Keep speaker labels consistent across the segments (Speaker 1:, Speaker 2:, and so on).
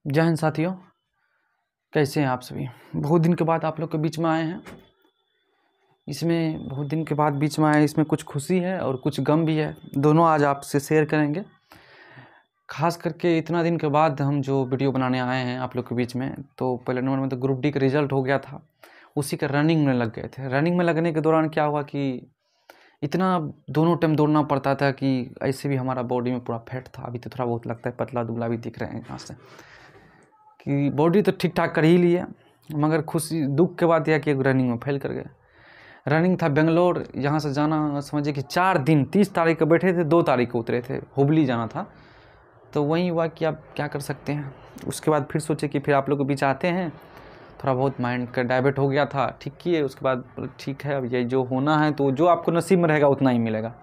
Speaker 1: जय हिंद साथियों, कैसे हैं आप सभी। बहुत दिन के बाद आप लोग के बीच में आए हैं। इसमें बहुत दिन के बाद बीच में आए, इसमें कुछ खुशी है और कुछ गम भी है, दोनों आज आपसे शेयर करेंगे। खास करके इतना दिन के बाद हम जो वीडियो बनाने आए हैं आप लोग के बीच में, तो पहले नंबर में तो ग्रुप डी का रिजल्ट हो गया था, उसी का रनिंग में लग गए थे। रनिंग में लगने के दौरान क्या हुआ कि इतना दोनों टाइम दौड़ना पड़ता था कि ऐसे भी हमारा बॉडी में पूरा फैट था। अभी तो थोड़ा बहुत लगता है, पतला दुबला भी दिख रहे हैं यहाँ से, कि बॉडी तो ठीक ठाक कर ही लिए, मगर खुशी दुख के बाद यह कि रनिंग में फेल कर गए। रनिंग था बेंगलोर, यहाँ से जाना समझिए कि 4 दिन, 30 तारीख को बैठे थे, 2 तारीख को उतरे थे, हुबली जाना था। तो वही हुआ कि आप क्या कर सकते हैं। उसके बाद फिर सोचे कि फिर आप लोग के बीच आते हैं, थोड़ा बहुत माइंड का डाइवर्ट हो गया था, ठीक किए। उसके बाद ठीक है, अब ये जो होना है तो जो आपको नसीब में रहेगा उतना ही मिलेगा।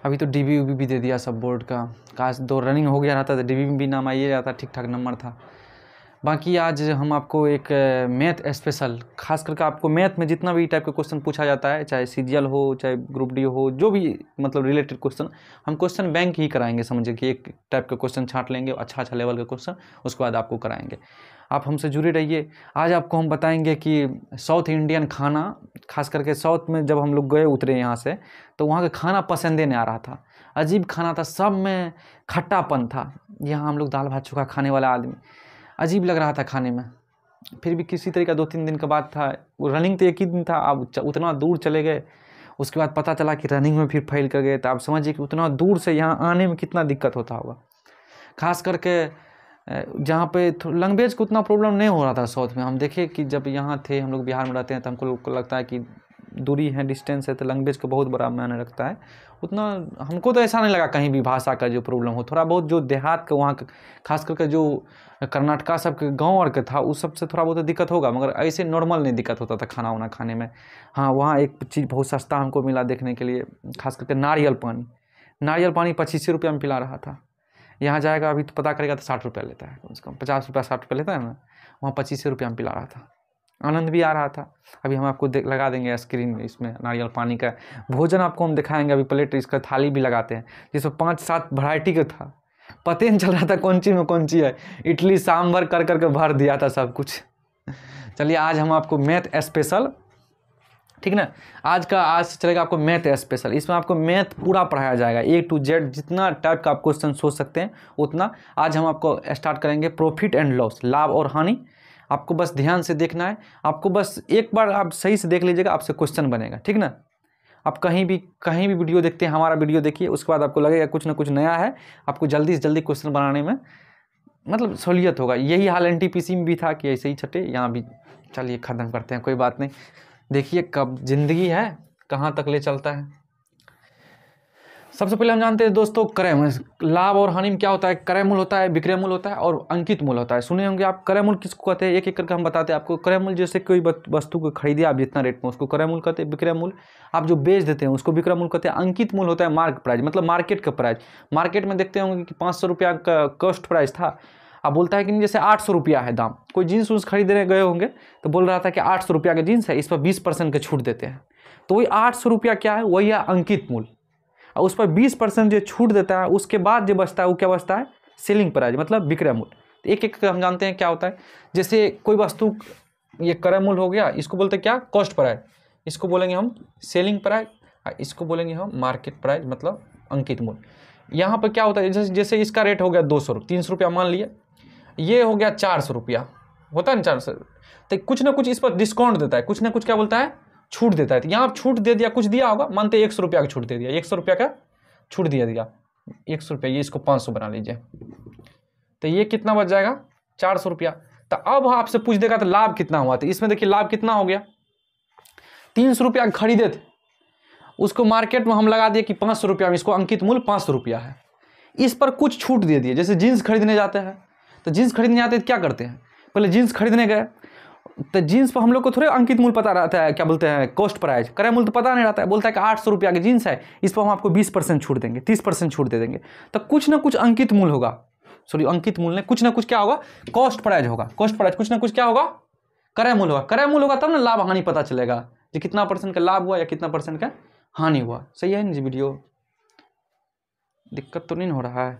Speaker 1: अभी तो डीबी उबी भी दे दिया सब बोर्ड का, काश 2 रनिंग हो गया रहता तो डीबी में भी नाम आइए जाता, ठीक ठाक नंबर था। बाकी आज हम आपको एक मैथ स्पेशल, खास करके आपको मैथ में जितना भी टाइप का क्वेश्चन पूछा जाता है, चाहे सीजीएल हो चाहे ग्रुप डी हो, जो भी मतलब रिलेटेड क्वेश्चन, हम क्वेश्चन बैंक ही कराएंगे। समझिए कि एक टाइप का क्वेश्चन छांट लेंगे, अच्छा लेवल का क्वेश्चन, उसके बाद आपको कराएंगे। आप हमसे जुड़े रहिए। आज आपको हम बताएंगे कि साउथ इंडियन खाना, खास करके साउथ में जब हम लोग गए उतरे यहाँ से, तो वहाँ का खाना पसंदे नहीं आ रहा था। अजीब खाना था, सब में खट्टापन था। यहाँ हम लोग दाल भात चोखा खाने वाला आदमी, अजीब लग रहा था खाने में। फिर भी किसी तरीका 2-3 दिन का बात था, वो रनिंग तो एक ही दिन था, अब उतना दूर चले गए। उसके बाद पता चला कि रनिंग में फिर फेल कर गए। तो आप समझिए कि उतना दूर से यहाँ आने में कितना दिक्कत होता होगा। खास करके जहाँ पे लैंग्वेज को उतना प्रॉब्लम नहीं हो रहा था साउथ में। हम देखे कि जब यहाँ थे, हम लोग बिहार में रहते हैं, तो हमको लगता है कि दूरी है, डिस्टेंस है, तो लैंग्वेज को बहुत बड़ा मायने रखता है। उतना हमको तो ऐसा नहीं लगा कहीं भी भाषा का जो प्रॉब्लम हो। थोड़ा बहुत जो देहात का वहाँ खास करके जो कर्नाटका सब के गाँव और के था, उस सबसे थोड़ा बहुत दिक्कत होगा, मगर ऐसे नॉर्मल नहीं दिक्कत होता था खाना वाना खाने में। हाँ, वहाँ एक चीज़ बहुत सस्ता हमको मिला देखने के लिए, खास करके नारियल पानी। नारियल पानी 25 रुपये में पिला रहा था। यहाँ जाएगा अभी तो पता करेगा तो 60 रुपया लेता है, कम से कम 50 रुपया 60 रुपया लेता है ना, वहाँ 25 रुपया में पिला रहा था। आनंद भी आ रहा था। अभी हम आपको लगा देंगे स्क्रीन में, इसमें नारियल पानी का भोजन आपको हम दिखाएंगे। अभी प्लेट इसका थाली भी लगाते हैं, जिसमें 5-7 वैरायटी का था। पता ही नहीं चल रहा था कौन चीज़ में कौन चीज़ है। इडली सांभर कर करके भर दिया था सब कुछ। चलिए आज हम आपको मैथ स्पेशल, ठीक ना, आज से चलेगा आपको मैथ स्पेशल। इसमें आपको मैथ पूरा पढ़ाया जाएगा, A to Z, जितना टाइप का आप क्वेश्चन सोच सकते हैं उतना। आज हम आपको स्टार्ट करेंगे प्रॉफिट एंड लॉस, लाभ और हानि। आपको बस ध्यान से देखना है, आपको बस एक बार आप सही से देख लीजिएगा, आपसे क्वेश्चन बनेगा, ठीक ना। आप कहीं भी वीडियो देखते हैं, हमारा वीडियो देखिए, उसके बाद आपको लगेगा कुछ ना कुछ नया है, आपको जल्दी से जल्दी क्वेश्चन बनाने में मतलब सहूलियत होगा। यही हाल NTPC में भी था कि ऐसे ही छटे, यहाँ भी। चलिए ख़त्म करते हैं, कोई बात नहीं। देखिए कब ज़िंदगी है कहाँ तक ले चलता है। सबसे पहले हम जानते हैं दोस्तों क्रय मूल्य। लाभ और हानि में क्या होता है, क्रय मूल्य होता है, विक्रय मूल्य होता है और अंकित मूल्य होता है। सुने होंगे आप। क्रय मूल्य किसको कहते हैं, एक एक करके हम बताते हैं आपको। क्रय मूल्य जैसे कोई वस्तु को खरीदे आप जितना रेट में, उसको क्रय मूल्य कहते हैं। विक्रय मूल्य आप जो बेच देते हैं उसको विक्रय मूल्य कहते हैं। अंकित मूल्य होता है मार्केट प्राइस, मतलब मार्केट का प्राइस। मार्केट में देखते होंगे कि 500 रुपया का कॉस्ट प्राइस था, अब बोलता है कि नहीं, जैसे 800 रुपया है दाम। कोई जीन्स उन्स खरीदने गए होंगे तो बोल रहा था कि 800 रुपया का जीन्स है, इस पर 20% के छूट देते हैं। तो वही 800 रुपया क्या है, वही है अंकित मूल्य। और उस पर 20% जो छूट देता है, उसके बाद जो बचता है वो क्या बचता है, सेलिंग प्राइस, मतलब विक्रय मूल्य। तो एक एक हम जानते हैं क्या होता है। जैसे कोई वस्तु, ये क्रय मूल्य हो गया, इसको बोलते हैं क्या, कॉस्ट प्राइस। इसको बोलेंगे हम सेलिंग प्राइस, इसको बोलेंगे हम मार्केट प्राइस, मतलब अंकित मूल्य। यहाँ पर क्या होता है, जैसे इसका रेट हो गया 200 300 रुपया मान लिया, ये हो गया 400 रुपया, होता है ना 400। तो कुछ ना कुछ इस पर डिस्काउंट देता है, कुछ ना कुछ क्या बोलता है, छूट देता है। तो यहाँ छूट दे दिया, कुछ दिया होगा, मानते 100 रुपया का छूट दे दिया, 100 रुपया का छूट दिया 100 रुपया, ये इसको 500 बना लीजिए, तो ये कितना बच जाएगा, 400 रुपया। तो अब आपसे पूछ देगा तो लाभ कितना हुआ। तो इसमें देखिए लाभ कितना हो गया, 300 रुपया खरीदे थे, उसको मार्केट में हम लगा दिए कि 500 रुपया में, इसको अंकित मूल्य 500 रुपया है। इस पर कुछ छूट दे दिए। जैसे जीन्स खरीदने जाते हैं, तो जीन्स खरीदने जाते हैं क्या करते हैं, पहले जीन्स खरीदने गए तो जीन्स पर हम लोग को थोड़े अंकित मूल्य पता रहता है, क्या बोलते हैं, कॉस्ट प्राइस। क्रय मूल्य तो पता नहीं रहता है। बोलता है कि 800 रुपया की जीन्स है, इस पर हम आपको 20% छूट देंगे, 30% छूट दे देंगे। तो कुछ ना कुछ अंकित मूल्य होगा, सॉरी अंकित मूल्य ने, कुछ ना कुछ क्या होगा, कॉस्ट प्राइस होगा। कॉस्ट प्राइस कुछ ना कुछ क्या होगा, क्रय मूल्य होगा। क्रय मूल्य होगा तब ना लाभ हानि पता चलेगा, कि कितना % का लाभ हुआ या कितना % का हानि हुआ। सही है ना जी। वीडियो दिक्कत तो नहीं हो रहा है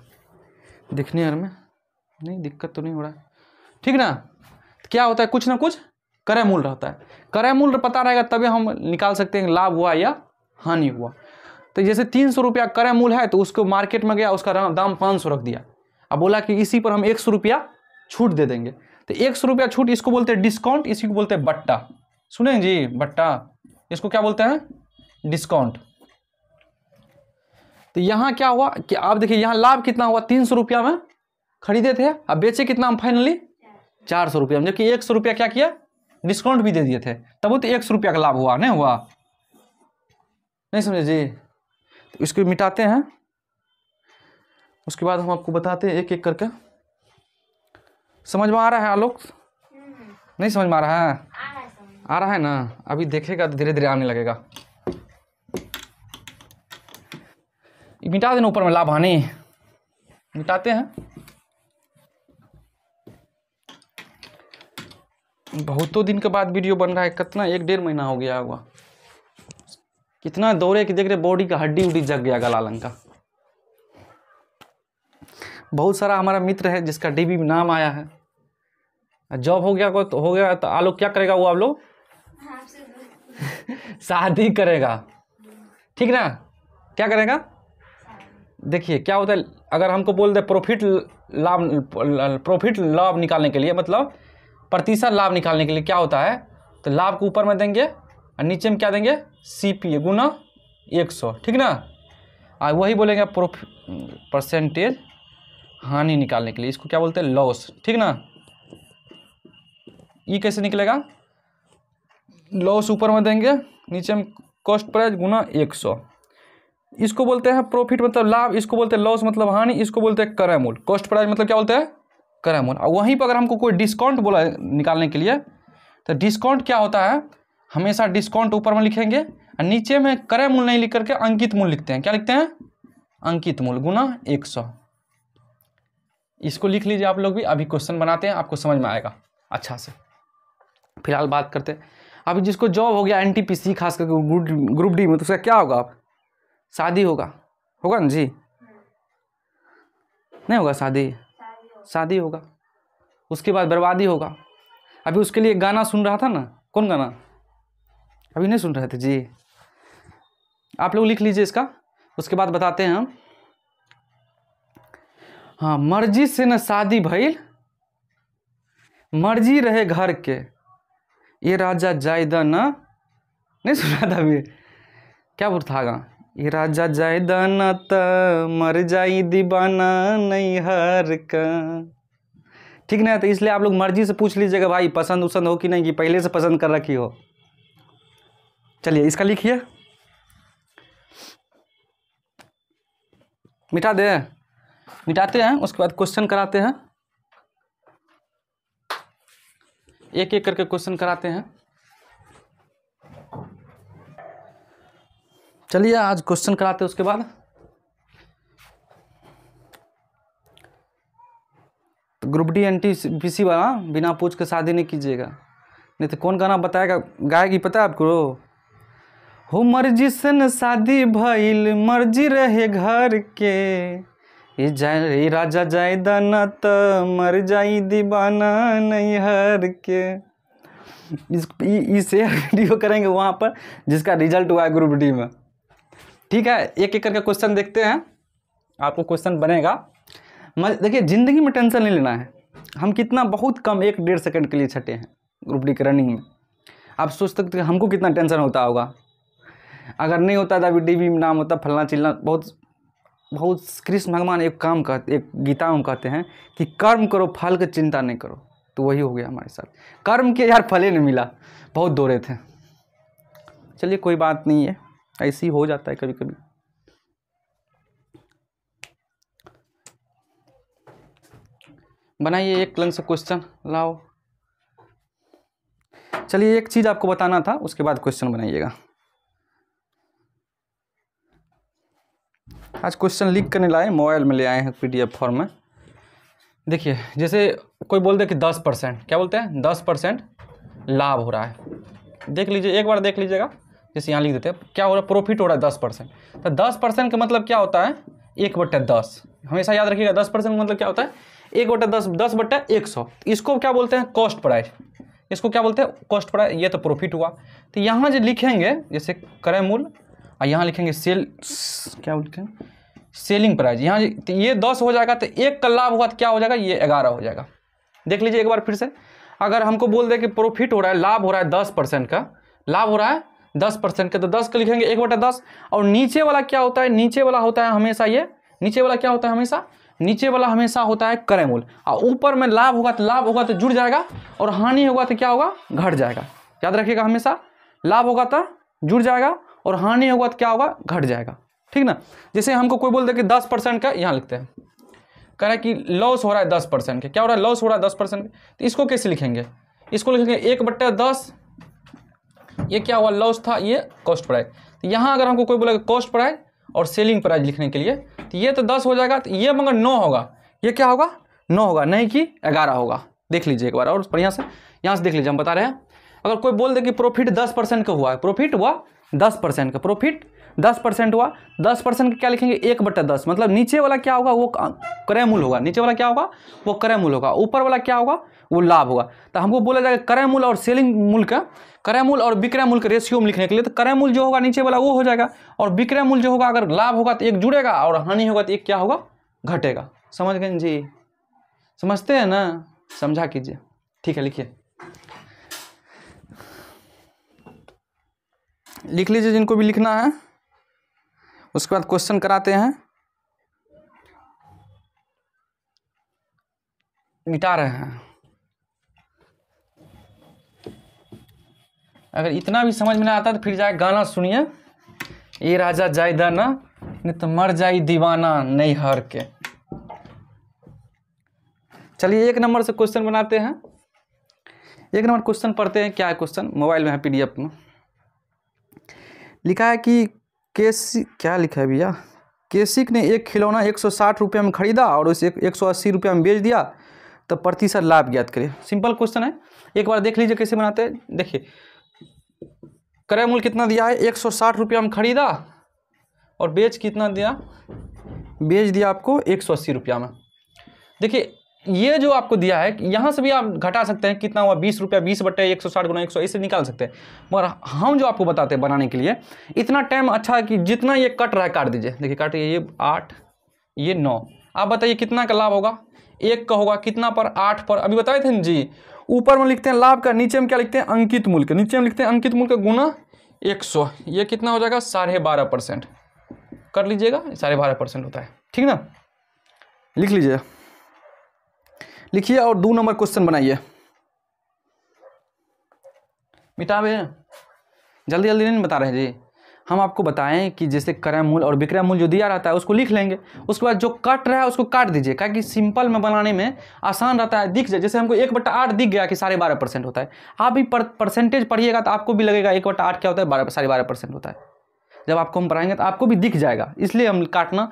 Speaker 1: दिखने में, नहीं दिक्कत तो नहीं हो रहा है। ठीक ना। क्या होता है, कुछ ना कुछ क्रय मूल्य रहता है। क्रय मूल्य पता रहेगा तभी हम निकाल सकते हैं लाभ हुआ या हानि हुआ। तो जैसे 300 रुपया क्रय मूल्य है तो उसको मार्केट में गया, उसका दाम 500 रख दिया, अब बोला कि इसी पर हम 100 रुपया छूट दे देंगे। तो 100 रुपया छूट, इसको बोलते हैं डिस्काउंट, इसी को बोलते हैं बट्टा। सुने जी, बट्टा, इसको क्या बोलते हैं, डिस्काउंट। तो यहाँ क्या हुआ कि आप देखिए यहाँ लाभ कितना हुआ, 300 रुपया में खरीदे थे, अब बेचे कितना हम फाइनली 400 रुपया में, जबकि 100 रुपया क्या किया, डिस्काउंट भी दे दिए थे, तब वो तो 100 रुपया का लाभ हुआ, नहीं हुआ, नहीं समझे जी। तो इसको मिटाते हैं, उसके बाद हम आपको बताते हैं एक एक करके। समझ में आ रहा है आलोक, नहीं समझ में आ रहा है, आ रहा है ना, अभी देखेगा तो धीरे धीरे आने लगेगा। मिटा देना ऊपर में लाभ हानि, मिटाते हैं। बहुतों दिन के बाद वीडियो बन रहा है, कितना 1-1.5 महीना हो गया होगा, कितना दौड़े कि देख रहे बॉडी का हड्डी उड्डी जग गया गला लंग का। बहुत सारा हमारा मित्र है जिसका डीबी में नाम आया है, जॉब हो गया तो आलोक क्या करेगा, वो आप लोग शादी करेगा, ठीक ना, क्या करेगा। देखिए क्या होता है, अगर हमको बोल दे प्रॉफिट लाभ निकालने के लिए, मतलब प्रतिशत लाभ निकालने के लिए क्या होता है, तो लाभ को ऊपर में देंगे और नीचे में क्या देंगे, CPA गुना 100, ठीक ना। और वही बोलेंगे परसेंटेज हानि निकालने के लिए, इसको क्या बोलते हैं, लॉस, ठीक ना। ये कैसे निकलेगा, लॉस ऊपर में देंगे, नीचे में कॉस्ट प्राइस गुना 100, इसको बोलते हैं प्रॉफिट मतलब लाभ, इसको बोलते हैं लॉस मतलब हानि, इसको बोलते हैं क्रय मूल्य। कॉस्ट प्राइस मतलब क्या बोलते हैं, क्रय मूल्य। और वहीं पर अगर हमको कोई डिस्काउंट बोला निकालने के लिए, तो डिस्काउंट क्या होता है, हमेशा डिस्काउंट ऊपर में लिखेंगे और नीचे में क्रय मूल्य नहीं लिख करके अंकित मूल्य लिखते हैं। क्या लिखते हैं, अंकित मूल्य गुना 100। इसको लिख लीजिए आप लोग भी, अभी क्वेश्चन बनाते हैं, आपको समझ में आएगा अच्छा से। फिलहाल बात करते हैं, अभी जिसको जॉब हो गया NTPC खास करके ग्रुप डी में, तो उसका क्या होगा, आप शादी होगा ना जी, नहीं होगा शादी होगा, उसके बाद बर्बादी होगा। अभी उसके लिए गाना सुन रहा था ना, कौन गाना, अभी नहीं सुन रहे थे जी, आप लोग लिख लीजिए इसका, उसके बाद बताते हैं हम। हाँ, मर्जी से न शादी भइल, मर्जी रहे घर के, ये राजा जायदा ना, नहीं सुना था अभी, क्या बोलता था, ये राजा जायदा ना त मर जाई दीवाना नैहर का, ठीक ना। तो इसलिए आप लोग मर्जी से पूछ लीजिएगा भाई पसंद उसंद हो कि नहीं, कि पहले से पसंद कर रखी हो। चलिए इसका लिखिए, मिटाते हैं, उसके बाद क्वेश्चन कराते हैं, एक एक करके क्वेश्चन कराते हैं। चलिए आज क्वेश्चन कराते हैं, उसके बाद तो ग्रुप डी NTPC वाला बिना पूछ के शादी नहीं कीजिएगा, नहीं तो कौन गाना बताएगा, गाएगी पता है आपको, हो मर्जी से न शादी भइल, मर्जी रहे घर के, ये राजा जायदा न त मर जाई दीवाना नैहर के। इसे वीडियो करेंगे वहाँ पर जिसका रिजल्ट हुआ है ग्रुप डी में, ठीक है। एक एक करके क्वेश्चन देखते हैं, आपको क्वेश्चन बनेगा। देखिए ज़िंदगी में टेंशन नहीं लेना है, हम कितना बहुत कम 1-1.5 सेकंड के लिए छटे हैं ग्रुप डी के रनिंग में। आप सोच सकते हैं हमको कितना टेंशन होता होगा, अगर नहीं होता था अभी DB में नाम होता फलना चिलना। बहुत कृष्ण भगवान एक काम कहते, एक गीता में कहते हैं कि कर्म करो फल की चिंता नहीं करो, तो वही हो गया हमारे साथ, कर्म के यार फल ही नहीं मिला, बहुत दौड़े थे। चलिए कोई बात नहीं है, ऐसे ही हो जाता है कभी कभी। बनाइए एक लाइन से क्वेश्चन लाओ। चलिए एक चीज़ आपको बताना था, उसके बाद क्वेश्चन बनाइएगा। आज क्वेश्चन लिख कर नहीं लाए, मोबाइल में ले आए हैं PDF फॉर्म में। देखिए जैसे कोई बोल दे कि 10%, क्या बोलते हैं 10% लाभ हो रहा है, देख लीजिए एक बार देख लीजिएगा। जैसे यहाँ लिख देते हैं क्या हो रहा है, प्रॉफिट हो रहा है 10%। तो 10% का मतलब क्या होता है, 1/10। हमेशा याद रखिएगा 10% का मतलब क्या होता है, 1/10, 10/100, इसको क्या बोलते हैं? Cost price. इसको क्या बोलते हैं? Cost price. ये तो प्रॉफिट हुआ। तो यहाँ जो लिखेंगे जैसे क्रय मूल्य, और यहाँ लिखेंगे क्या लिखेंगे? Selling price. यहाँ तो ये 10 हो जाएगा, तो 1 का लाभ हुआ तो क्या हो जाएगा? ये 11 हो जाएगा। देख लीजिए एक बार फिर से, अगर हमको बोल दे कि प्रॉफिट हो रहा है, लाभ हो रहा है 10% का, लाभ हो रहा है 10% का, तो 10 का लिखेंगे 1/10। और नीचे वाला क्या होता है? नीचे वाला होता है हमेशा ये, नीचे वाला क्या होता है हमेशा? नीचे वाला हमेशा होता है क्रय मूल्य। और ऊपर में लाभ होगा तो जुड़ जाएगा, और हानि होगा तो क्या होगा? घट जाएगा। याद रखिएगा हमेशा, लाभ होगा तो जुड़ जाएगा, और हानि होगा तो क्या होगा? घट जाएगा। ठीक ना? जैसे हमको कोई बोल दे कि 10% का, यहाँ लिखते हैं, कह रहा है कि लॉस हो रहा है 10% का। क्या हो रहा है? लॉस हो रहा है 10% का। तो इसको कैसे लिखेंगे? इसको लिखेंगे 1/10। ये क्या हुआ? लॉस था, ये कॉस्ट प्राइस। तो यहाँ अगर हमको कोई बोलेगा कॉस्ट प्राइस और सेलिंग प्राइस लिखने के लिए, तो ये तो 10 हो जाएगा, तो ये मगर 9 होगा। ये क्या होगा? 9 होगा, नहीं कि 11 होगा। देख लीजिए एक बार और बढ़िया से, यहाँ से देख लीजिए, हम बता रहे हैं। अगर कोई बोल दे कि प्रॉफिट 10% का हुआ है, प्रॉफिट हुआ 10% का, प्रॉफिट 10% हुआ, 10% का क्या लिखेंगे? 1/10। मतलब नीचे वाला क्या होगा? वो क्रय मूल्य होगा। नीचे वाला क्या होगा? वो क्रय मूल्य होगा। ऊपर वाला क्या होगा? वो लाभ होगा। तो हमको बोला जाएगा क्रय मूल्य और सेलिंग मूल्य का, क्रय मूल्य और विक्रय मूल्य के रेशियो में लिखने के लिए, तो क्रय मूल्य जो होगा नीचे वाला वो हो जाएगा, और विक्रय मूल्य जो होगा, अगर लाभ होगा तो 1 जुड़ेगा, और हानि होगा तो 1 क्या होगा? घटेगा। समझ गए जी? समझते हैं ना? समझा कीजिए। ठीक है, लिखिए, लिख लीजिए जिनको भी लिखना है। उसके बाद क्वेश्चन कराते हैं, मिटा रहे हैं। अगर इतना भी समझ में ना आता तो फिर जाए गाना सुनिए, ये राजा जायदा ना, नहीं तो मर जाई दीवाना नहीं हार के। चलिए 1 नंबर से क्वेश्चन बनाते हैं। 1 नंबर क्वेश्चन पढ़ते हैं। क्या है क्वेश्चन? मोबाइल में है, PDF में लिखा है कि क्या लिखा है भैया? केसिक ने एक खिलौना 160 रुपये में खरीदा और उसे 180 रुपये में बेच दिया, तो प्रतिशत लाभ ज्ञात करें। सिंपल क्वेश्चन है, एक बार देख लीजिए कैसे बनाते हैं। देखिए, क्रय मूल्य कितना दिया है? 160 रुपया में खरीदा, और बेच कितना दिया? बेच दिया आपको 180 रुपया में। देखिए, ये जो आपको दिया है, यहाँ से भी आप घटा सकते हैं, कितना हुआ? 20 रुपया, 20/160 गुना 100, ऐसे निकाल सकते हैं। मगर हम जो आपको बताते हैं बनाने के लिए, इतना टाइम अच्छा है कि जितना ये कट रहा है काट दीजिए। देखिए काटिए, ये 8, ये 9। आप बताइए कितना का लाभ होगा? 1 का होगा। कितना पर? 8 पर। अभी बताए थे ना जी। ऊपर में लिखते हैं लाभ का, नीचे में क्या लिखते हैं? अंकित मूल्य का। नीचे में लिखते हैं अंकित मूल्य का गुना 100। ये कितना हो जाएगा? 12.5%। कर लीजिएगा, 12.5% होता है। ठीक ना? लिख लीजिए, लिखिए, और 2 नंबर क्वेश्चन बनाइए। मिटावे, जल्दी जल्दी नहीं बता रहे जी। हम आपको बताएं कि जैसे क्रय मूल्य और विक्रय मूल्य जो दिया रहता है उसको लिख लेंगे, उसके बाद जो कट रहा है उसको काट दीजिए, क्योंकि सिंपल में बनाने में आसान रहता है। दिख जाए, जैसे हमको 1/8 दिख गया कि 12.5% होता है। आप भी परसेंटेज पढ़िएगा तो आपको भी लगेगा 1/8 क्या होता है? 12.5% होता है। जब आपको हम पढ़ाएंगे तो आपको भी दिख जाएगा, इसलिए हम काटना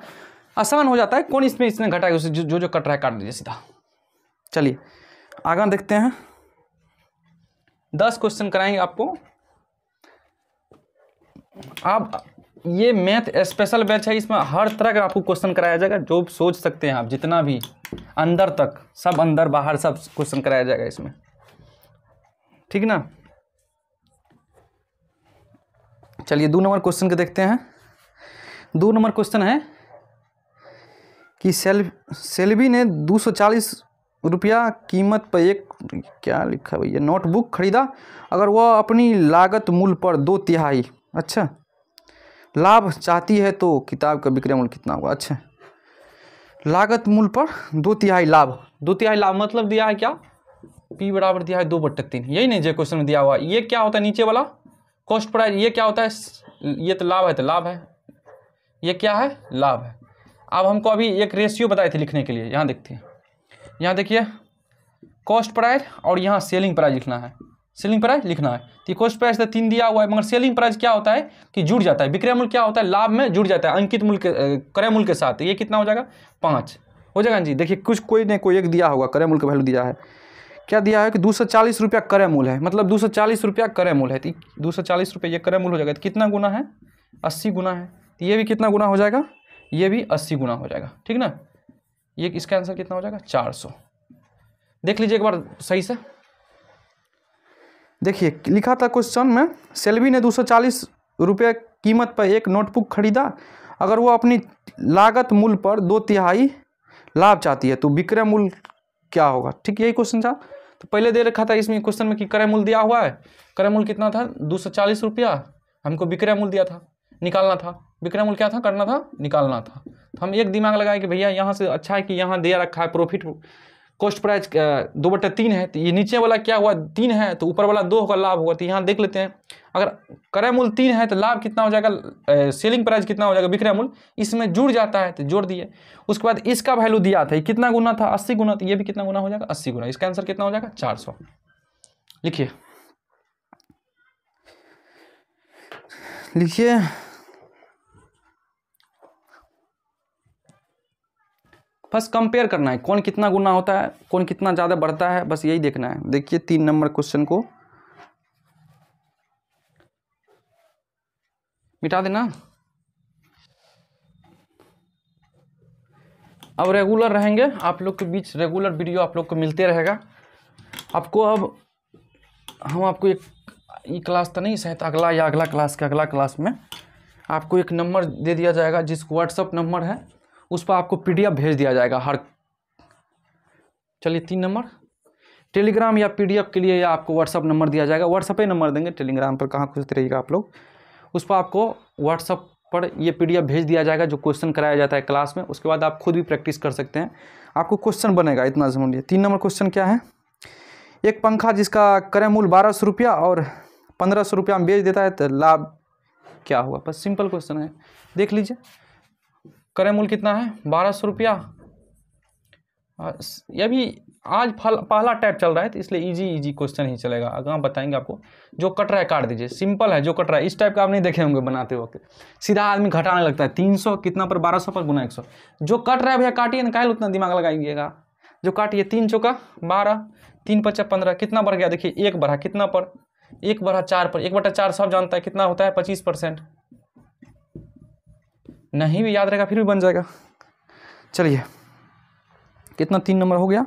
Speaker 1: आसान हो जाता है। कौन इसमें घटाएगा? जो जो कट रहा है काट दीजिए सीधा। चलिए आगे देखते हैं। 10 क्वेश्चन कराएंगे आपको। आप ये मैथ स्पेशल बैच है, इसमें हर तरह का आपको क्वेश्चन कराया जाएगा, जो सोच सकते हैं आप, जितना भी अंदर तक, सब अंदर बाहर सब क्वेश्चन कराया जाएगा इसमें। ठीक ना? चलिए 2 नंबर क्वेश्चन के देखते हैं। 2 नंबर क्वेश्चन है कि सेल्वी ने 240 रुपया कीमत पर एक, क्या लिखा है भैया, नोटबुक खरीदा। अगर वह अपनी लागत मूल्य पर 2/3 अच्छा लाभ चाहती है तो किताब का विक्रय मूल्य कितना होगा? अच्छा, लागत मूल्य पर 2/3 लाभ। 2/3 लाभ मतलब दिया है क्या? P बराबर दिया है 2/3। यही नहीं जो क्वेश्चन में दिया हुआ। ये क्या होता है? नीचे वाला कॉस्ट प्राइस। ये क्या होता है? ये तो लाभ है, तो लाभ है। ये क्या है? लाभ है। अब हमको अभी एक रेशियो बताए थे लिखने के लिए, यहाँ देखते हैं। यहाँ देखिए, कॉस्ट प्राइस और यहाँ सेलिंग प्राइस लिखना है। सेलिंग प्राइस लिखना है। तो कॉस्ट प्राइस तो 3 दिया हुआ है, मगर सेलिंग प्राइस क्या होता है कि जुड़ जाता है। विक्रय मूल्य क्या होता है? लाभ में जुड़ जाता है अंकित मूल्य के, क्रय मूल्य के साथ। ये कितना हो जाएगा? 5 हो जाएगा जी। देखिए कुछ कोई नहीं कोई एक दिया होगा, क्रय मूल्य का वैल्यू दिया है। क्या दिया है कि 240 रुपया क्रय मूल्य है, मतलब 240 रुपया क्रय मूल्य है। तो 240 रुपये ये क्रय मूल्य हो जाएगा। तो कितना गुना है? 80 गुना है। तो ये भी कितना गुना हो जाएगा? ये भी 80 गुना हो जाएगा। ठीक ना? ये इसका आंसर कितना हो जाएगा 400। देख लीजिए एक बार सही से। देखिए लिखा था क्वेश्चन में, सेल्वी ने 240 रुपये कीमत पर एक नोटबुक खरीदा। अगर वो अपनी लागत मूल्य पर 2/3 लाभ चाहती है तो विक्रय मूल्य क्या होगा। ठीक यही क्वेश्चन था। तो पहले दे रखा था इसमें क्वेश्चन में कि क्रय मूल्य दिया हुआ है, क्रय मूल्य कितना था 240 रुपया, हमको विक्रय मूल्य दिया था, निकालना था। विक्रय मूल्य क्या था, करना था, निकालना था। तो हम एक दिमाग लगाए कि भैया यहाँ से अच्छा है कि यहाँ दिया रखा है प्रॉफिट कॉस्ट प्राइस 2/3 है, तो ये नीचे वाला क्या हुआ 3 है, तो ऊपर वाला 2 होगा, लाभ होगा। तो यहाँ देख लेते हैं, अगर क्रय मूल्य 3 है तो लाभ कितना हो जाएगा, सेलिंग प्राइस कितना हो जाएगा, विक्रय मूल्य, इसमें जुड़ जाता है तो जोड़ दिए। उसके बाद इसका वैल्यू दिया था, कितना गुना था 80 गुना, तो ये भी कितना गुना हो जाएगा 80 गुना। इसका आंसर कितना हो जाएगा 400। लिखिए लिखिए बस कंपेयर करना है, कौन कितना गुना होता है, कौन कितना ज़्यादा बढ़ता है, बस यही देखना है। देखिए 3 नंबर क्वेश्चन को मिटा देना। अब रेगुलर रहेंगे आप लोग के बीच, रेगुलर वीडियो आप लोग को मिलते रहेगा। आपको अब हम आपको एक क्लास तो नहीं, शायद अगला या अगला क्लास के अगला क्लास में आपको एक नंबर दे दिया जाएगा, जिसको व्हाट्सअप नंबर है, उस पर आपको PDF भेज दिया जाएगा हर। चलिए 3 नंबर टेलीग्राम या PDF के लिए, या आपको व्हाट्सअप नंबर दिया जाएगा। व्हाट्सअप पे नंबर देंगे, टेलीग्राम पर कहाँ खुलते रहिएगा आप लोग। उस पर आपको व्हाट्सअप पर ये PDF भेज दिया जाएगा जो क्वेश्चन कराया जाता है क्लास में। उसके बाद आप खुद भी प्रैक्टिस कर सकते हैं, आपको क्वेश्चन बनेगा, इतना समझिए। 3 नंबर क्वेश्चन क्या है, एक पंखा जिसका क्रय मूल्य 1200 रुपया और 1500 रुपया में बेच देता है तो लाभ क्या हुआ। बस सिंपल क्वेश्चन है, देख लीजिए। क्रय मूल्य कितना है 1200 रुपया। यह भी आज पहला टाइप चल रहा है तो इसलिए इजी क्वेश्चन ही चलेगा। अगर हम बताएंगे आपको, जो कट रहा है काट दीजिए, सिंपल है। जो कट रहा है इस टाइप का आप नहीं देखे होंगे बनाते वक्त, सीधा आदमी घटाने लगता है 300 कितना पर 1200 पर गुना 100। जो कट रहा है भैया काटिए ना, काहे उतना दिमाग लगाइएगा। जो काटिए 3 चौका 12, 3 पच्चा 15, कितना बढ़ गया देखिए, 1 बढ़ा कितना पर, 1 बढ़ा 4 पर, 1/4 सब जानता है कितना होता है 25%। नहीं भी याद रहेगा फिर भी बन जाएगा। चलिए कितना 3 नंबर हो गया,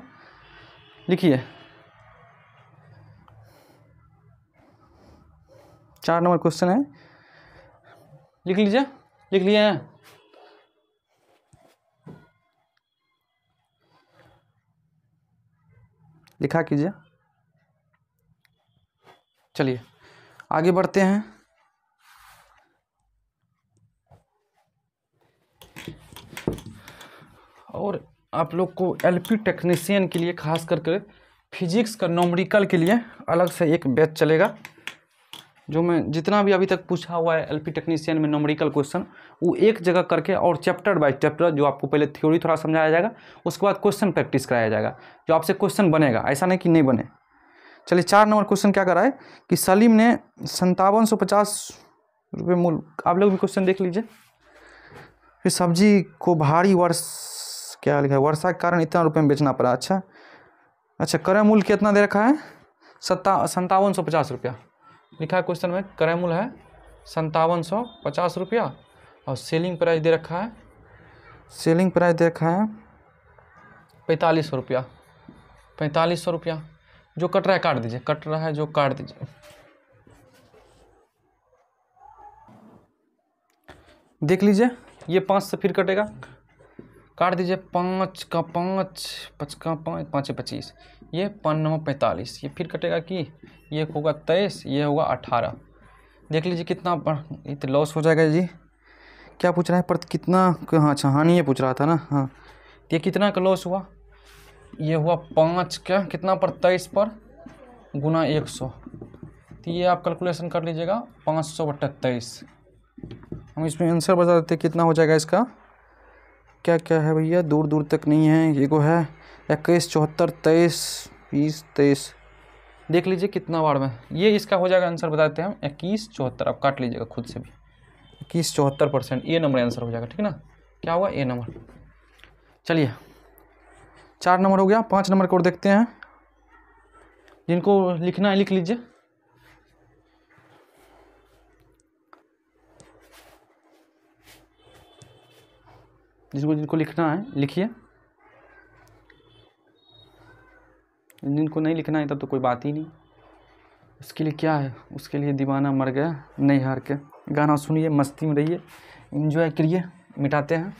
Speaker 1: लिखिए 4 नंबर क्वेश्चन है, लिख लीजिए। लिख लिए हैं, लिखा कीजिए। चलिए आगे बढ़ते हैं। और आप लोग को LP टेक्नीशियन के लिए खास करके फिजिक्स का न्यूमेरिकल के लिए अलग से एक बैच चलेगा, जो मैं जितना भी अभी तक पूछा हुआ है LP टेक्नीशियन में न्यूमेरिकल क्वेश्चन, वो एक जगह करके और चैप्टर बाय चैप्टर, जो आपको पहले थ्योरी थोड़ा समझाया जाएगा, उसके बाद क्वेश्चन प्रैक्टिस कराया जाएगा, जो आपसे क्वेश्चन बनेगा, ऐसा नहीं कि नहीं बने। चलिए 4 नंबर क्वेश्चन क्या कर रहा है कि सलीम ने 5750 रुपये मूल्य, आप लोग भी क्वेश्चन देख लीजिए। फिर सब्जी को भारी क्या लिखा है, वर्षा के कारण इतना रुपये में बेचना पड़ा। अच्छा क्रय मूल्य कितना दे रखा है 5750 रुपया लिखा है क्वेश्चन में। क्रय मूल्य है 5750 रुपया और सेलिंग प्राइस दे रखा है, 4500 रुपया। 4500 रुपया, जो कट रहा है काट दीजिए, कट रहा है जो काट दीजिए। देख लीजिए ये 5 से फिर कटेगा, काट दीजिए। 5 का 5, 5 का 5, 5 25, ये 5 9 45, ये फिर कटेगा कि ये होगा 23, ये होगा 18। देख लीजिए कितना ये तो लॉस हो जाएगा जी। क्या पूछ रहा है पर कितना, हाँ अच्छा हानि ये पूछ रहा था ना, हाँ। ये कितना का लॉस हुआ, ये हुआ 5 का कितना पर 23 पर गुना 100, तो ये आप कैलकुलेशन कर लीजिएगा 500/23। हम इसमें आंसर बता देते कितना हो जाएगा इसका। क्या क्या है भैया, दूर दूर तक नहीं है, ये को है 21 74 23 20 23। देख लीजिए कितना बार में ये इसका हो जाएगा आंसर, बताते हैं हम 21 74। आप काट लीजिएगा खुद से भी, 21 74%, ये नंबर आंसर हो जाएगा, ठीक ना। क्या हुआ ए नंबर। चलिए 4 नंबर हो गया, 5 नंबर को और देखते हैं। जिनको लिखना है लिख लीजिए। जिनको लिखना है लिखिए। जिनको नहीं लिखना है तब तो कोई बात ही नहीं। उसके लिए क्या है, उसके लिए दीवाना मर गया नहीं हार के। गाना सुनिए, मस्ती में रहिए, एंजॉय करिए। मिटाते हैं।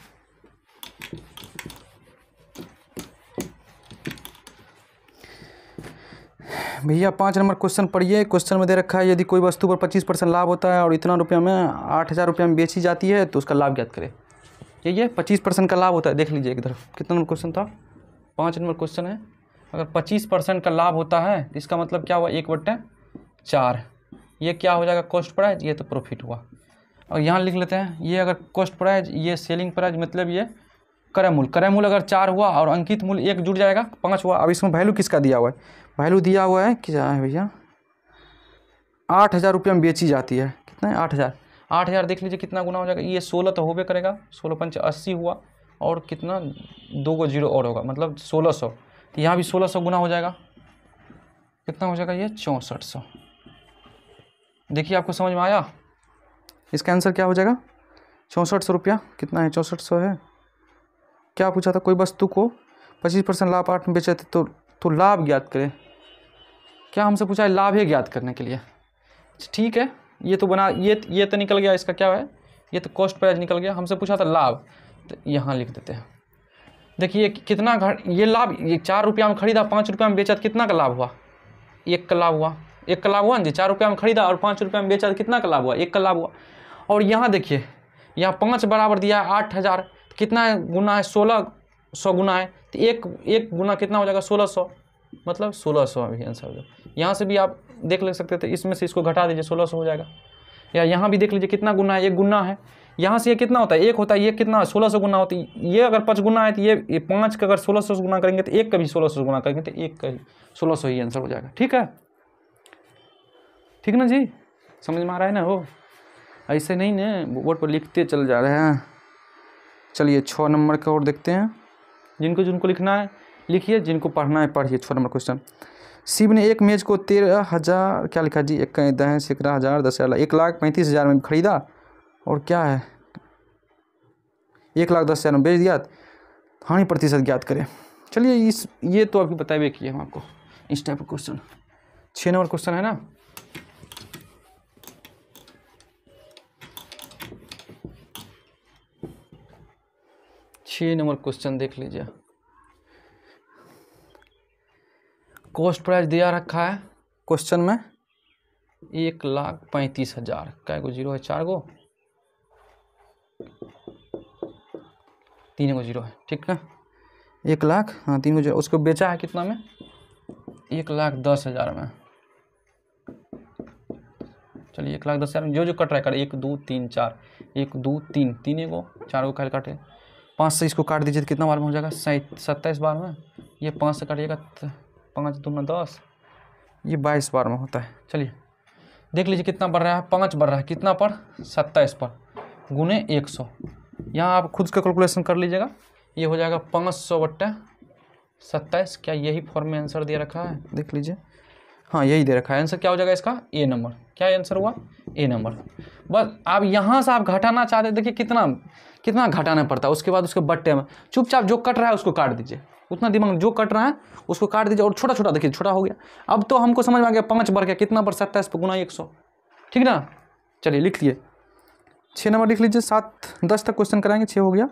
Speaker 1: भैया 5 नंबर क्वेश्चन पढ़िए। क्वेश्चन में दे रखा है यदि कोई वस्तु पर 25% लाभ होता है और इतना रुपया में 8,000 रुपया में बेची जाती है तो उसका लाभ ज्ञात करें। ये 25% का लाभ होता है। देख लीजिए इधर कितना नंबर क्वेश्चन था, 5 नंबर क्वेश्चन है। अगर 25% का लाभ होता है इसका मतलब क्या हुआ, 1/4। ये क्या हो जाएगा, कॉस्ट प्राइस, ये तो प्रॉफिट हुआ। और यहाँ लिख लेते हैं, ये अगर कॉस्ट प्राइस, ये सेलिंग प्राइस, मतलब ये क्रय मूल्य। क्रय मूल्य अगर 4 हुआ और अंकित मूल्य 1 जुड़ जाएगा 5 हुआ। अब इसमें वैल्यू किसका दिया हुआ है, वैल्यू दिया हुआ है क्या है भैया, 8,000 रुपये में बेची जाती है। कितना है, 8,000। 8,000 देख लीजिए कितना गुना हो जाएगा, ये 16 तो होबे करेगा, 16 पंच 80 हुआ, और कितना 2 को 0 और होगा, मतलब 1600। तो यहाँ भी 1600 गुना हो जाएगा, कितना हो जाएगा, ये 6400। देखिए आपको समझ में आया, इसका आंसर क्या हो जाएगा, 6400 रुपया। कितना है, 6400 है। क्या पूछा था, कोई वस्तु को 25% लाभ 8 में बेचे थे तो लाभ ज्ञात करें। क्या हमसे पूछा है, लाभ है ज्ञात करने के लिए। ठीक है, ये तो बना, ये तो निकल गया, इसका क्या है, ये तो कॉस्ट प्राइस निकल गया। हमसे पूछा था लाभ, तो यहाँ लिख देते हैं। देखिए कितना ये लाभ, ये 4 रुपया में खरीदा, 5 रुपया में बेचा, तो कितना का लाभ हुआ, 1 का लाभ हुआ। 1 का लाभ हुआ ना जी, 4 रुपया में खरीदा और 5 रुपया में बेचा, तो कितना का लाभ हुआ, 1 का लाभ हुआ। और यहाँ देखिए, यहाँ 5 बराबर दिया है 8,000, कितना है गुना है, 1600 गुना है, तो एक गुना कितना हो जाएगा, 1600, मतलब 1600 अभी आंसर हो जाएगा। यहाँ से भी आप देख ले सकते थे, इसमें से इसको घटा दीजिए, 1600 हो जाएगा। या यहाँ भी देख लीजिए कितना गुना है, 1 गुना है। यहाँ से ये कितना होता है, 1 होता है, ये कितना 1600 गुना होती है। ये अगर 5 गुना है तो ये 5 का अगर 1600 गुना करेंगे तो 1 का भी 1600 गुना करेंगे तो 1 का ही 1600 ही आंसर हो जाएगा। ठीक है, ठीक ना जी, समझ में आ रहा है ना। हो ऐसे नहीं ना बोर्ड पर लिखते चल जा रहे हैं। चलिए 6 नंबर का और देखते हैं। जिनको लिखना है लिखिए, जिनको पढ़ना है पढ़िए। 6 नंबर क्वेश्चन, शिव ने एक मेज को 13,000, क्या लिखा जी, 11,000, 10,000, 1,35,000 में खरीदा और क्या है 1,10,000 में बेच दिया, हानि प्रतिशत ज्ञात करें। चलिए ये तो अभी बताए किए हम आपको इस टाइप का क्वेश्चन। 6 नंबर क्वेश्चन है ना, नंबर क्वेश्चन देख लीजिए। कॉस्ट प्राइस दिया रखा है क्वेश्चन में 1,35,000। क्या गो जीरो है, 4 गो, 3 गो जीरो है, ठीक है। 1 लाख, हाँ 3 गो जीरो। उसको बेचा है कितना में, 1,10,000 में। चलिए 1,10,000 में जो कट रहा है कर, 1 2 3 4, 1 2 3, 3 गो, 4 गो कैल काटे, 5 से इसको काट दीजिए तो कितना बार में हो जाएगा, 27 बार में। ये 5 से काटिएगा, 5 दूना 10, ये 22 बार में होता है। चलिए देख लीजिए कितना बढ़ रहा है, 5 बढ़ रहा है, कितना पर, 27 पर, गुने 100। यहाँ आप खुद का कैलकुलेशन कर लीजिएगा, ये हो जाएगा 500/27। क्या यही फॉर्म में आंसर दे रखा है, देख लीजिए, हाँ यही दे रखा है। आंसर क्या हो जाएगा इसका, ए नंबर। क्या आंसर हुआ, ए नंबर। बस आप यहाँ से आप घटाना चाहते, देखिए कितना घटाना पड़ता है। उसके बाद उसके बट्टे में चुपचाप जो कट रहा है उसको काट दीजिए, उतना दिमाग, जो कट रहा है उसको काट दीजिए, और छोटा छोटा देखिए, छोटा हो गया। अब तो हमको समझ में आ गया, 5 बढ़ गया, कितना पर, 27 पर गुना 100, ठीक ना। चलिए लिख लिए, 6 नंबर लिख लीजिए। 7 10 तक क्वेश्चन कराएंगे, 6 हो गया।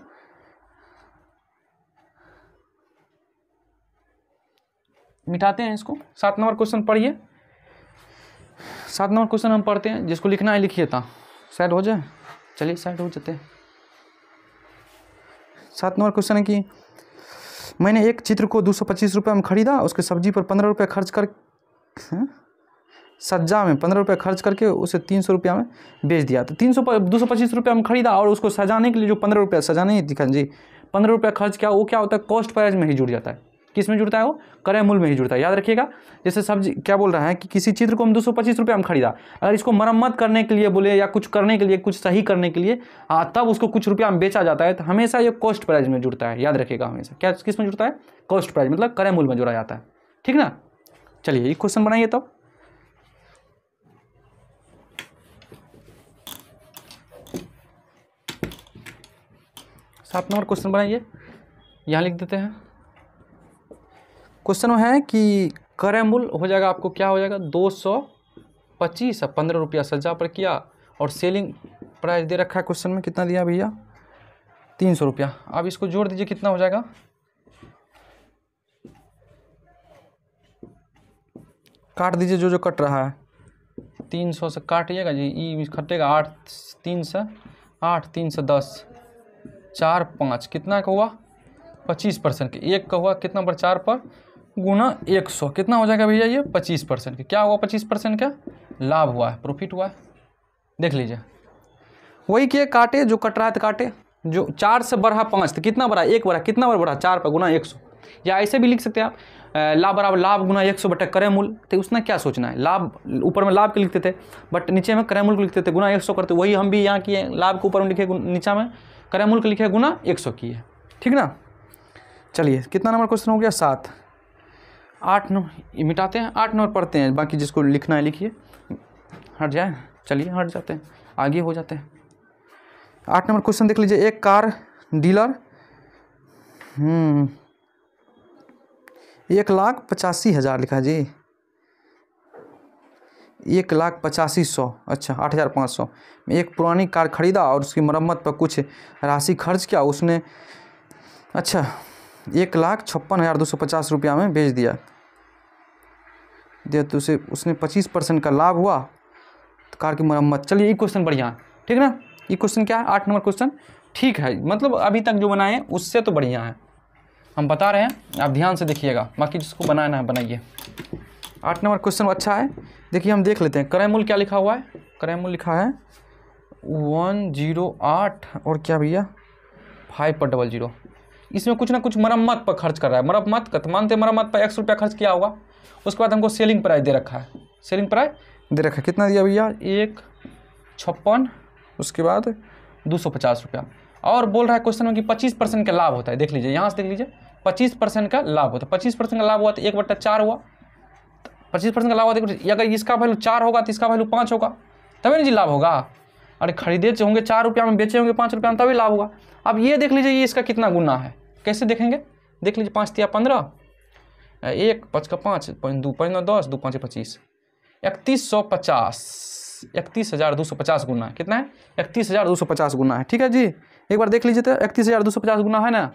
Speaker 1: मिटाते हैं इसको। 7 नंबर क्वेश्चन पढ़िए। 7 नंबर क्वेश्चन हम पढ़ते हैं, जिसको लिखना है लिखिए था, साइड हो जाए। चलिए साइड हो जाते हैं। 7 नंबर क्वेश्चन है कि मैंने एक चित्र को 225 रुपये में खरीदा, उसके सब्जी पर 15 रुपये खर्च कर, सज्जा में 15 रुपये खर्च करके उसे 300 रुपया में बेच दिया। तो 225 रुपये में खरीदा और उसको सजाने के लिए जो 15 रुपये, सजाने ही दिखा जी, 15 रुपये खर्च किया, वो क्या होता है, कॉस्ट प्राइस में ही जुड़ जाता है। किस में जुड़ता है, वो क्रय मूल्य में ही जुड़ता है, याद रखिएगा। जैसे सब्जी, क्या बोल रहा है कि किसी चित्र को हम 225 रुपये में खरीदा, अगर इसको मरम्मत करने के लिए बोले या कुछ करने के लिए, कुछ सही करने के लिए, तब उसको कुछ रुपया में बेचा जाता है, तो हमेशा ये कॉस्ट प्राइस में जुड़ता है, याद रखिएगा हमेशा। क्या किस में जुड़ता है, कॉस्ट प्राइस, मतलब क्रय मूल्य में जोड़ा जाता है, ठीक ना। चलिए ये क्वेश्चन बनाइए तब। सात नंबर क्वेश्चन बनाइए, यहाँ लिख देते हैं। क्वेश्चन में है कि क्रय मूल्य हो जाएगा आपको, क्या हो जाएगा 225, 15 रुपया सज्जा पर किया, और सेलिंग प्राइस दे रखा है क्वेश्चन में, कितना दिया भैया 300 रुपया। अब इसको जोड़ दीजिए, कितना हो जाएगा, काट दीजिए जो जो कट रहा है, 300 से काटिएगा जी, ई कटेगा 8 3 से 8 3 से 10 4 5, कितना का हुआ 25% के, एक का हुआ कितना पर 4 पर गुना 100, कितना हो जाएगा भैया ये 25% के, क्या हुआ 25% का लाभ हुआ है, प्रॉफिट हुआ है। देख लीजिए, वही किए, काटे जो कट रहा है तो काटे, जो 4 से बढ़ा 5 तो कितना बढ़ा 1 बढ़ा, कितना बार बढ़ा 4 पर गुना 100, या ऐसे भी लिख सकते हैं आप, लाभ बराबर लाभ गुना 100 बटा क्रय मूल्य। तो उसने क्या सोचना है, लाभ ऊपर में लाभ के लिखते थे बट नीचे में क्रय मूल्य को लिखते थे, गुना 100 करते, वही हम भी यहाँ किए, लाभ के ऊपर में लिखे, नीचे में क्रय मूल्य को लिखे गुना 100 किए, ठीक ना। चलिए कितना नंबर क्वेश्चन हो गया 7, 8 नंबर मिटाते हैं, 8 नंबर पढ़ते हैं, बाकी जिसको लिखना है लिखिए, हट जाए, चलिए हट जाते हैं, आगे हो जाते हैं। 8 नंबर क्वेश्चन देख लीजिए, एक कार डीलर 1,85,000 लिखा है जी, 1,85,100, अच्छा 8,500 में एक पुरानी कार खरीदा और उसकी मरम्मत पर कुछ राशि खर्च किया, उसने अच्छा 1,56,250 रुपया में बेच दिया, तो उसने 25% का लाभ हुआ, तो कार की मरम्मत। चलिए ये क्वेश्चन बढ़िया है, ठीक ना, ये क्वेश्चन क्या है 8 नंबर क्वेश्चन, ठीक है, मतलब अभी तक जो बनाए हैं उससे तो बढ़िया है, हम बता रहे हैं, आप ध्यान से देखिएगा, बाकी जिसको बनाना है बनाइए। 8 नंबर क्वेश्चन अच्छा है, देखिए हम देख लेते हैं, क्रय मूल्य क्या लिखा हुआ है, क्रय मूल्य लिखा है 108 और क्या भैया 5 पर 00, इसमें कुछ ना कुछ मरम्मत पर खर्च कर रहा है, मरम्मत का मानते मरम्मत पर 100 रुपया खर्च किया होगा, उसके बाद हमको सेलिंग प्राइस दे रखा है, सेलिंग प्राइस दे रखा है, कितना दिया भैया 156, उसके बाद 250 रुपया, और बोल रहा है क्वेश्चन में कि 25% का लाभ होता है, देख लीजिए यहाँ से देख लीजिए 25% का लाभ होता है, 25% का लाभ हुआ तो 1/4 हुआ, 25% का लाभ हुआ तो अगर इसका वैल्यू 4 होगा तो इसका वैल्यू 5 होगा, तभी ना जी लाभ होगा, अरे खरीदे होंगे 4 रुपया में, बेचे होंगे 5 रुपया में, तभी लाभ होगा। अब ये देख लीजिए ये इसका कितना गुना है, कैसे देखेंगे, देख लीजिए 5 तिया 15, 1 5 का 5 2 5 9 10 2 5 25, 3150, 31,250 गुना है, कितना है 31,250 गुना है, ठीक है जी, एक बार देख लीजिए तो 31,250 गुना है ना,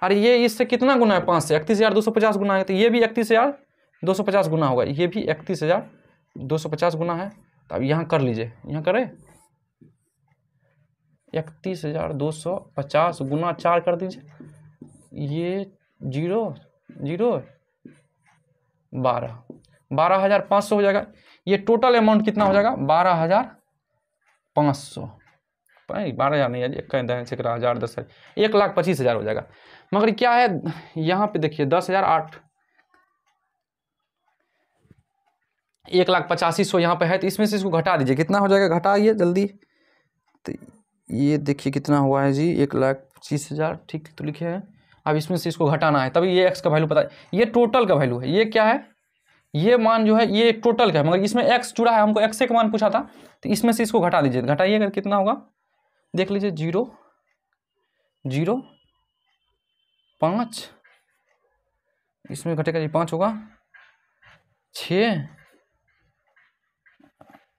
Speaker 1: अरे ये इससे कितना गुना है 5 से, 31,250 गुना है, तो ये भी 31,250 गुना होगा, ये भी 31,250 गुना है, तो अब यहाँ कर लीजिए, यहाँ करें 31,250 गुना 4 कर दीजिए, ये 0 0 12,500 हो जाएगा, ये टोटल अमाउंट कितना हो जाएगा 12,500, 12,000 नहीं है जी, 1,000 10,000 1,25,000 हो जाएगा, मगर क्या है यहाँ पे देखिए 10,008 1,85,100 यहाँ पे है, तो इसमें से इसको घटा दीजिए, कितना हो जाएगा घटाइए जल्दी, तो ये देखिए कितना हुआ है जी 1,25,000, ठीक तो लिखे हैं, अब इसमें से इसको घटाना है, तभी ये एक्स का वैल्यू पता है, ये टोटल का वैल्यू है, ये क्या है ये मान जो है ये टोटल का है, मगर इसमें एक्स जुड़ा है, हमको एक्स का मान पूछा था, तो इसमें से इसको घटा दीजिए, घटाइएगा कितना होगा देख लीजिए 0 0 5, इसमें घटेगा जी 5 होगा 6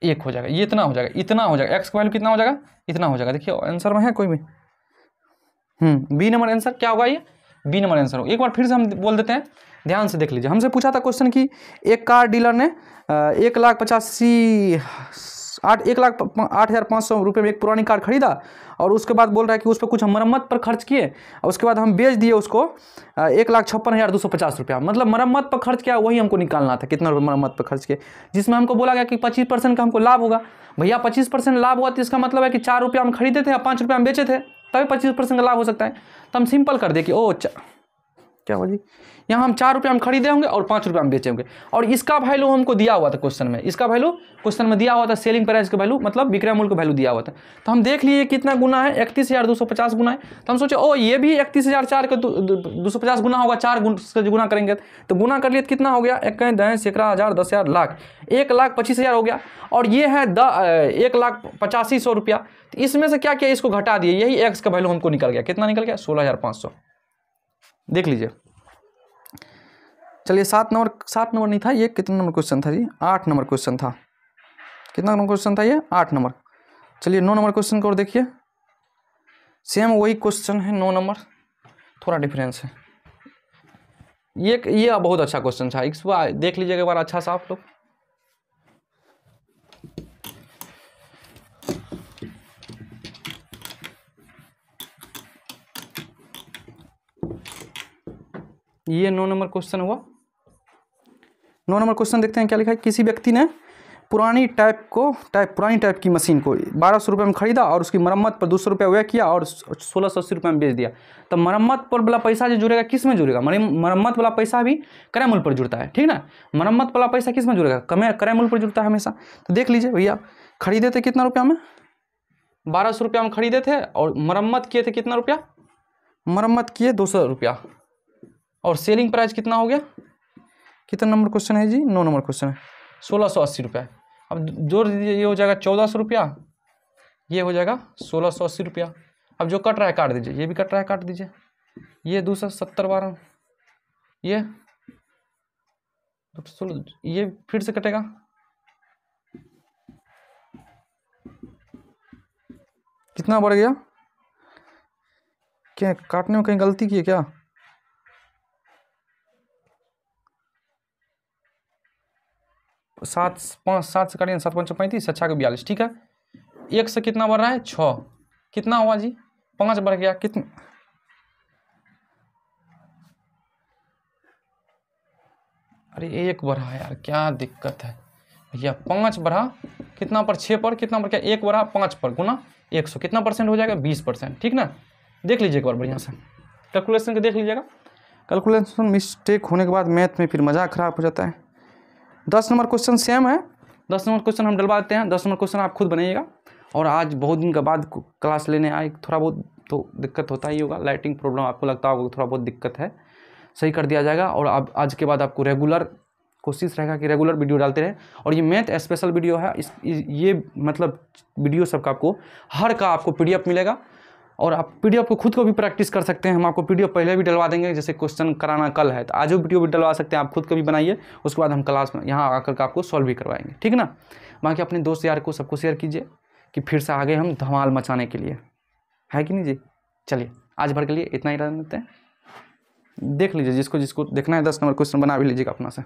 Speaker 1: 1 हो जाएगा, ये इतना हो जाएगा, इतना हो जाएगा, एक्स का वैल्यू कितना हो जाएगा इतना हो जाएगा, देखिए आंसर में है कोई भी बी नंबर आंसर क्या होगा, ये बी नंबर आंसर हो। एक बार फिर से हम बोल देते हैं, ध्यान से देख लीजिए, हमसे पूछा था क्वेश्चन कि एक कार डीलर ने 1,8,500 रुपये में एक पुरानी कार खरीदा, और उसके बाद बोल रहा है कि उस पर कुछ मरम्मत पर खर्च किए, और उसके बाद हम बेच दिए उसको 1,56,250 रुपया, मतलब मरम्मत पर खर्च किया वही हमको निकालना था, कितना रुपये मरम्मत पर खर्च किए, जिसमें हमको बोला गया कि 25% का हमको लाभ होगा। भैया 25% लाभ हुआ तो इसका मतलब है कि 4 रुपया हम खरीदे थे या 5 रुपया हम बेचे थे, तभी 25% का लाभ हो सकता है। तो हम सिंपल कर दे कि क्या हुआ जी, यहाँ हम 4 रुपये हम खरीदे होंगे और 5 रुपये हम बेचे होंगे, और इसका वैल्यू हमको दिया हुआ था क्वेश्चन में, इसका वैल्यू क्वेश्चन में दिया हुआ था, सेलिंग प्राइस का वैल्यू मतलब विक्रय मूल्य का वैल्यू दिया हुआ था। तो हम देख लिए कितना गुना है 31,250 गुना है, तो हम सोचे ये भी 31,004 का 250 गुना होगा, 4 गुना करेंगे तो गुना कर लिए तो कितना हो गया 1 10 1,000 10,000 लाख 1,25,000 हो गया, और ये है 1,85,000 रुपया। तो इसमें से क्या किया इसको घटा दिए, यही एक्स का वैल्यू हमको निकल गया, कितना निकल गया 16,500। देख लीजिए चलिए 7 नंबर नहीं था ये, कितना नंबर क्वेश्चन था जी? 8 नंबर क्वेश्चन था। कितना नंबर क्वेश्चन था ये? 8 नंबर। चलिए 9 नंबर क्वेश्चन को और देखिए, सेम वही क्वेश्चन है 9 नंबर, थोड़ा डिफरेंस है। ये बहुत अच्छा क्वेश्चन था, इस बार देख लीजिएगा एक बार अच्छा सा आप लोग। ये 9 नंबर क्वेश्चन हुआ। 9 नंबर क्वेश्चन देखते हैं क्या लिखा है। किसी व्यक्ति ने पुरानी टाइप की मशीन को 1200 रुपये में खरीदा और उसकी मरम्मत पर 200 रुपये व्यय किया और 1680 रुपये में बेच दिया। तो मरम्मत पर वाला पैसा जो जुड़ेगा किस में जुड़ेगा? मरम्मत वाला पैसा भी क्रय मूल्य पर जुड़ता है, ठीक ना। मरम्मत वाला पैसा किस में जुड़ेगा? क्रय मूल्य पर जुड़ता है हमेशा। तो देख लीजिए भैया, खरीदे थे कितना रुपया में? 1200 रुपया में खरीदे थे और मरम्मत किए थे कितना रुपया? मरम्मत किए 200 रुपया, और सेलिंग प्राइस कितना हो गया? कितना नंबर क्वेश्चन है जी? 9 नंबर क्वेश्चन है, 1680 रुपया। अब जोड़ दीजिए, ये हो जाएगा 1400 रुपया, ये हो जाएगा 1680 रुपया। अब जो कट रहा है काट दीजिए, ये भी कट रहा है काट दीजिए, ये 270 12, ये फिर से कटेगा, कितना बढ़ गया? क्या काटने में कहीं गलती की है क्या? 7 से काटिए, 7 5 35, 6 के 42, ठीक है। 1 से कितना बढ़ रहा है? 6, कितना हुआ जी? 5 बढ़ गया, कितना? अरे 1 बढ़ा यार, क्या दिक्कत है भैया? 5 बढ़ा, कितना पर? 6 पर, कितना पर? क्या 1 बढ़ा 5 पर गुना 100, कितना परसेंट हो जाएगा? 20%, ठीक ना। देख लीजिए एक बार बढ़िया से कैलकुलेशन को देख लीजिएगा। कैलकुलेशन मिस्टेक होने के बाद मैथ में फिर मज़ा खराब हो जाता है। 10 नंबर क्वेश्चन सेम है, 10 नंबर क्वेश्चन हम डलवा देते हैं। 10 नंबर क्वेश्चन आप खुद बनाइएगा। और आज बहुत दिन के बाद क्लास लेने आए, थोड़ा बहुत तो दिक्कत होता ही होगा, लाइटिंग प्रॉब्लम आपको लगता होगा, थोड़ा बहुत दिक्कत है, सही कर दिया जाएगा। और अब आज के बाद आपको रेगुलर कोशिश रहेगा कि रेगुलर वीडियो डालते रहे। और ये मैथ स्पेशल वीडियो है, ये मतलब वीडियो सबका आपको हर का आपको PDF मिलेगा, और आप PDF को खुद को भी प्रैक्टिस कर सकते हैं। हम आपको PDF पहले भी डलवा देंगे, जैसे क्वेश्चन कराना कल है तो आज वो वीडियो भी डलवा सकते हैं, आप खुद को भी बनाइए, उसके बाद हम क्लास में यहाँ आकर के आपको सॉल्व भी करवाएंगे, ठीक ना। बाकी अपने दोस्त यार को सबको शेयर कीजिए कि फिर से आगे हम धमाल मचाने के लिए, है कि नहीं जी। चलिए आज भर के लिए इतना ही रहने देते हैं। देख लीजिए जिसको जिसको देखना है 10 नंबर क्वेश्चन बना भी लीजिएगा अपना से।